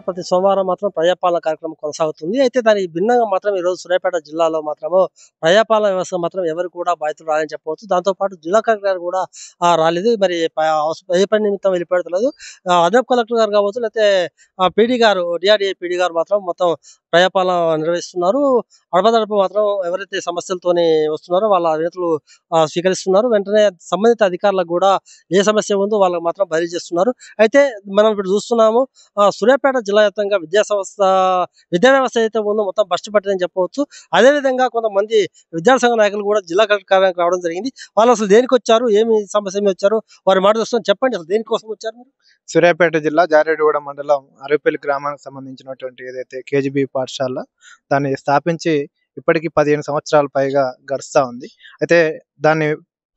ప్రతి సోమవారం మాత్రం ప్రజాపాలన కార్యక్రమం కొనసాగుతుంది. అయితే దానికి భిన్నంగా మాత్రం ఈరోజు సూర్యాపేట జిల్లాలో మాత్రము ప్రజాపాలన వ్యవస్థ మాత్రం ఎవరు కూడా బాధితులు రాలేదని చెప్పవచ్చు. దాంతో పాటు జిల్లా కలెక్టర్ గారు కూడా రాలేదు. మరి ఏ పని నిమిత్తం వెళ్ళిపోయాడో తెలవదు. అదనపు కలెక్టర్ గారు కావచ్చు, లేకపోతే పీడీ గారు, డిఆర్‌డీఏ పీడీ గారు మాత్రం మొత్తం ప్రజాపాలన నిర్వహిస్తున్నారు. అడపదడప మాత్రం ఎవరైతే సమస్యలతోని వస్తున్నారో వాళ్ళ వినతులు స్వీకరిస్తున్నారు. వెంటనే సంబంధిత అధికారులకు కూడా ఏ సమస్య ఉందో వాళ్ళకి మాత్రం బదిలీ చేస్తున్నారు. అయితే మనం ఇప్పుడు చూస్తున్నాము, సూర్యాపేట జిల్లా వ్యాప్తంగా విద్యా వ్యవస్థ ఏదైతే ఉందో మొత్తం బస్టు పట్టిందని చెప్పవచ్చు. అదేవిధంగా కొంతమంది విద్యార్థి సంఘ నాయకులు కూడా జిల్లా కలెక్టర్ కార్యాలయానికి రావడం జరిగింది. వాళ్ళు అసలు దేనికొచ్చారు? ఏమి సమస్య మీద వచ్చారు? వారి మాట తెలుసుకొని చెప్పండి, అసలు దేనికోసం వచ్చారు మీరు? సూర్యాపేట జిల్లా జారెడ్డిగూడ మండలం అరవిపల్లి గ్రామానికి సంబంధించినటువంటి ఏదైతే కేజీబీ పాఠశాల దాన్ని స్థాపించి ఇప్పటికి 15 సంవత్సరాల పైగా గడుస్తా ఉంది. అయితే దాన్ని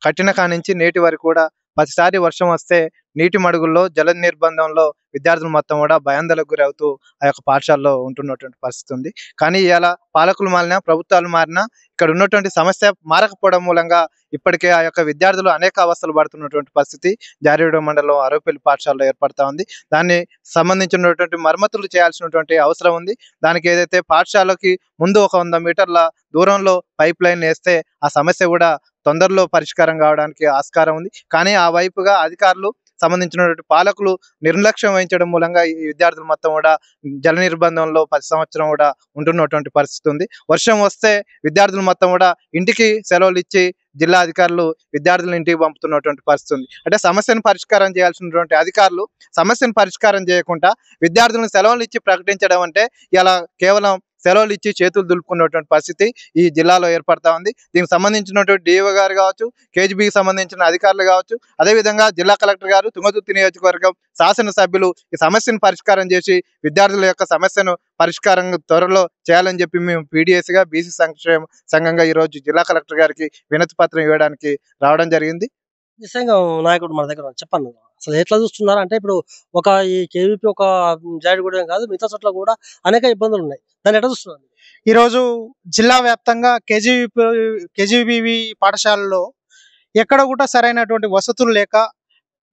కట్టిన కానించి నేటి వరకు కూడా ప్రతిసారి వర్షం వస్తే నీటి మడుగుల్లో జల నిర్బంధంలో విద్యార్థులు మొత్తం కూడా భయాందోళనకు గురవుతూ ఆ యొక్క పాఠశాలలో ఉంటున్నటువంటి పరిస్థితి ఉంది. కానీ ఇవాళ పాలకులు మారినా, ప్రభుత్వాలు మారినా ఇక్కడ ఉన్నటువంటి సమస్య మారకపోవడం మూలంగా ఇప్పటికే ఆ యొక్క విద్యార్థులు అనేక అవస్థలు పడుతున్నటువంటి పరిస్థితి జారెడ్డిగూడ మండలం అరవిపల్లి పాఠశాలలో ఏర్పడతా ఉంది. దాన్ని సంబంధించినటువంటి మరమ్మతులు చేయాల్సినటువంటి అవసరం ఉంది. దానికి ఏదైతే పాఠశాలకి ముందు ఒక 100 మీటర్ల దూరంలో పైప్ లైన్ వేస్తే ఆ సమస్య కూడా తొందరలో పరిష్కారం కావడానికి ఆస్కారం ఉంది. కానీ ఆ వైపుగా అధికారులు, సంబంధించినటువంటి పాలకులు నిర్లక్ష్యం వహించడం మూలంగా ఈ విద్యార్థులు మొత్తం కూడా జల నిర్బంధంలో ప్రతి సంవత్సరం కూడా ఉంటున్నటువంటి పరిస్థితి ఉంది. వర్షం వస్తే విద్యార్థులు మొత్తం కూడా ఇంటికి సెలవులు ఇచ్చి జిల్లా అధికారులు విద్యార్థులను ఇంటికి పంపుతున్నటువంటి పరిస్థితి ఉంది. అంటే సమస్యను పరిష్కారం చేయాల్సినటువంటి అధికారులు సమస్యను పరిష్కారం చేయకుండా విద్యార్థులను సెలవులు ఇచ్చి ప్రకటించడం అంటే ఇలా కేవలం సెలవులు ఇచ్చి చేతులు దులుపుకున్నటువంటి పరిస్థితి ఈ జిల్లాలో ఏర్పడతా ఉంది. దీనికి సంబంధించినటువంటి డిఓ గారు కావచ్చు, కేజీబీకి సంబంధించిన అధికారులు కావచ్చు, అదేవిధంగా జిల్లా కలెక్టర్ గారు, తుంగతుర్తి నియోజకవర్గం శాసనసభ్యులు ఈ సమస్యను పరిష్కారం చేసి విద్యార్థుల యొక్క సమస్యను పరిష్కారం త్వరలో చేయాలని చెప్పి మేము పీడీఎస్గా, బీసీ సంక్షేమ సంఘంగా ఈరోజు జిల్లా కలెక్టర్ గారికి వినతి పత్రం ఇవ్వడానికి రావడం జరిగింది. నిజంగా నాయకుడు మన దగ్గర ఉన్నారు. చెప్పండి. అసలు ఎట్లా చూస్తున్నారు అంటే ఇప్పుడు ఈ కేవీపీ జాడిగూడెం కాదు, మిగతా చోట్ల కూడా అనేక ఇబ్బందులున్నాయి. దాన్ని ఎట్లా చూస్తున్నారు? ఈరోజు జిల్లా వ్యాప్తంగా కేజీబీవి పాఠశాలలో ఎక్కడ కూడా సరైనటువంటి వసతులు లేక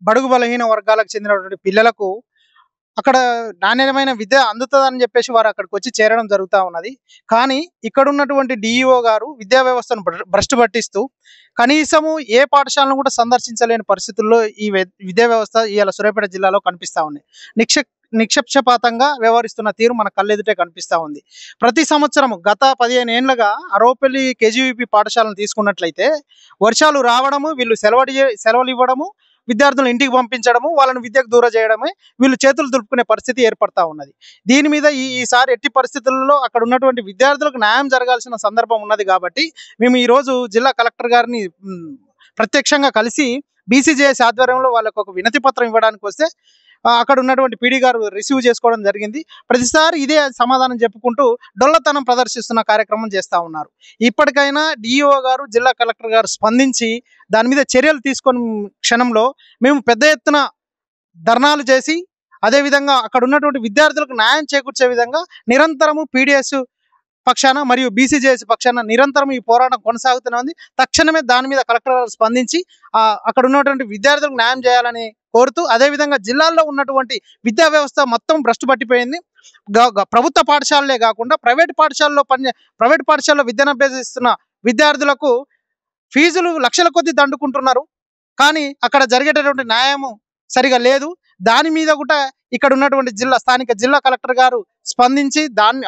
బడుగు బలహీన వర్గాలకు చెందినటువంటి పిల్లలకు అక్కడ నాణ్యమైన విద్య అందుతుందని చెప్పేసి వారు అక్కడికి వచ్చి చేరడం జరుగుతూ ఉన్నది. కానీ ఇక్కడ ఉన్నటువంటి డిఈఓ గారు విద్యా వ్యవస్థను భ్రష్టు పట్టిస్తూ కనీసము ఏ పాఠశాలను కూడా సందర్శించలేని పరిస్థితుల్లో ఈ విద్యా వ్యవస్థ ఇవాళ సూర్యాపేట జిల్లాలో కనిపిస్తూ ఉంది. నిక్షేపంగా వ్యవహరిస్తున్న తీరు మన కళ్ళెదుటే కనిపిస్తూ ఉంది. ప్రతి సంవత్సరం గత 15 ఏళ్లుగా అరవపల్లి కేజీవీపీ పాఠశాలను తీసుకున్నట్లయితే వర్షాలు రావడము, వీళ్ళు సెలవులు ఇవ్వడము, విద్యార్థులను ఇంటికి పంపించడము, వాళ్ళని విద్యకు దూరం చేయడమే వీళ్ళు చేతులు దులుపుకునే పరిస్థితి ఏర్పడతా ఉన్నది. దీని మీద ఈసారి ఎట్టి పరిస్థితుల్లో అక్కడ ఉన్నటువంటి విద్యార్థులకు న్యాయం జరగాల్సిన సందర్భం ఉన్నది. కాబట్టి మేము ఈరోజు జిల్లా కలెక్టర్ గారిని ప్రత్యక్షంగా కలిసి బీసీజేఎస్ ఆధ్వర్యంలో వాళ్ళకు ఒక వినతి పత్రం ఇవ్వడానికి వస్తే అక్కడ ఉన్నటువంటి పీడీ గారు రిసీవ్ చేసుకోవడం జరిగింది. ప్రతిసారి ఇదే సమాధానం చెప్పుకుంటూ డొల్లతనం ప్రదర్శిస్తున్న కార్యక్రమం చేస్తూ ఉన్నారు. ఇప్పటికైనా డిఈఓ గారు, జిల్లా కలెక్టర్ గారు స్పందించి దాని మీద చర్యలు తీసుకొని క్షణంలో మేము పెద్ద ఎత్తున ధర్నాలు చేసి అదేవిధంగా అక్కడ ఉన్నటువంటి విద్యార్థులకు న్యాయం చేకూర్చే విధంగా నిరంతరము పీడిఎస్ పక్షాన మరియు బీసీజేఎస్ పక్షాన నిరంతరం ఈ పోరాటం కొనసాగుతూనే ఉంది. తక్షణమే దాని మీద కలెక్టర్ గారు స్పందించి అక్కడ ఉన్నటువంటి విద్యార్థులకు న్యాయం చేయాలని కోరుతూ, అదేవిధంగా జిల్లాల్లో ఉన్నటువంటి విద్యా వ్యవస్థ మొత్తం భ్రష్టు పట్టిపోయింది. ప్రభుత్వ పాఠశాలలే కాకుండా ప్రైవేట్ పాఠశాలలో విద్యను అభ్యసిస్తున్న విద్యార్థులకు ఫీజులు లక్షల కొద్దీ దండుకుంటున్నారు. కానీ అక్కడ జరిగేటటువంటి న్యాయము సరిగా లేదు. దాని మీద కూడా ఇక్కడ ఉన్నటువంటి స్థానిక జిల్లా కలెక్టర్ గారు స్పందించి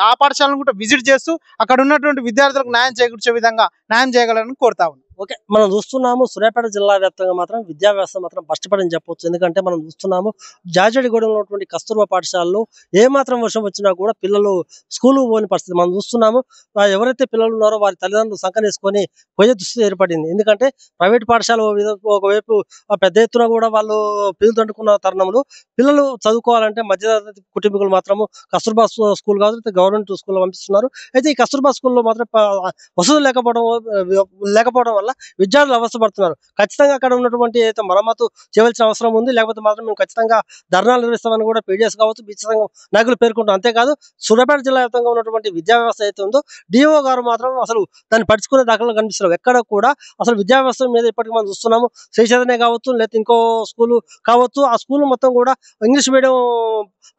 ఆ పాఠశాలను కూడా విజిట్ చేస్తూ అక్కడ ఉన్నటువంటి విద్యార్థులకు న్యాయం చేకూర్చే విధంగా న్యాయం చేయగలని కోరుతా ఉన్నాం. ఓకే, మనం చూస్తున్నాము సూర్యాపేట జిల్లా వ్యాప్తంగా మాత్రం విద్యా వ్యవస్థ మాత్రం కష్టపడని చెప్పొచ్చు. ఎందుకంటే మనం చూస్తున్నాము జాజడిగూడెంలో ఉన్నటువంటి కస్తూర్బా పాఠశాలలో ఏమాత్రం వర్షం వచ్చినా కూడా పిల్లలు స్కూల్కి పోని పరిస్థితి మనం చూస్తున్నాము. ఎవరైతే పిల్లలు ఉన్నారో వారి తల్లిదండ్రులు సంకనేసుకొని పోయే దుస్థితి ఏర్పడింది. ఎందుకంటే ప్రైవేట్ పాఠశాల ఒకవైపు పెద్ద ఎత్తున కూడా వాళ్ళు పిల్లలు తండుకున్న తరుణంలో పిల్లలు చదువుకోవాలంటే మధ్యతరగతి కుటుంబీకులు మాత్రము కస్తూర్బా స్కూల్ కాదు, గవర్నమెంట్ స్కూల్లో పంపిస్తున్నారు. అయితే ఈ కస్తూర్బా స్కూల్లో మాత్రం వసతులు లేకపోవడం వల్ల వల్ల విద్యార్థులు అవస్థపడుతున్నారు. ఖచ్చితంగా అక్కడ ఉన్నటువంటి ఏదైతే మరమ్మతు చేయవలసిన అవసరం ఉంది. లేకపోతే మాత్రం మేము ఖచ్చితంగా ధర్నాలు నిర్వహిస్తామని కూడా పీడిఎస్ కావచ్చు, బీసీ సంఘం నాయకులు పేర్కొంటారు. అంతేకాదు సూర్యాపేట జిల్లా వ్యాప్తంగా ఉన్నటువంటి విద్యా వ్యవస్థ అయితే ఉందో డిఓ గారు మాత్రం అసలు దాన్ని పట్టించుకునే దాఖలు కనిపిస్తున్నారు. ఎక్కడ కూడా అసలు విద్యా వ్యవస్థ మీద ఇప్పటికి మనం చూస్తున్నాము. శ్రీ చైతన్య కావచ్చు, లేకపోతే ఇంకో స్కూలు కావచ్చు, ఆ స్కూల్ మొత్తం కూడా ఇంగ్లీష్ మీడియం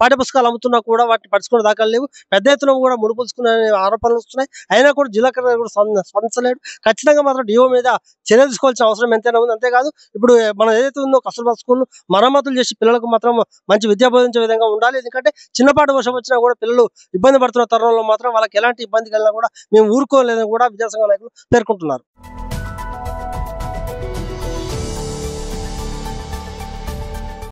పాఠ్యపుస్తకాలు అమ్ముతున్నా కూడా వాటిని పట్టించుకునే దాఖలు లేవు. పెద్ద ఎత్తున కూడా ముడుపులుచుకునే ఆరోపణలు వస్తున్నాయి. అయినా కూడా జిల్లా కలెక్టర్ కూడా స్పందించలేడు. ఖచ్చితంగా మాత్రం డిఓ మీద చర్య తీసుకోవాల్సిన అవసరం ఎంతైనా ఉంది. అంతేకాదు ఇప్పుడు మనం ఏదైతే ఉందో కస్తూర్బా స్కూల్ మరమ్మతులు చేసి పిల్లలకు మాత్రం మంచి విద్య బోధించే విధంగా ఉండాలి. ఎందుకంటే చిన్నపాటి వర్షం వచ్చినా కూడా పిల్లలు ఇబ్బంది పడుతున్న తరుణంలో మాత్రం వాళ్ళకి ఎలాంటి ఇబ్బంది కలిగినా కూడా మేము ఊరుకోలేదని కూడా విద్యాసంఘ నాయకులు పేర్కొంటున్నారు.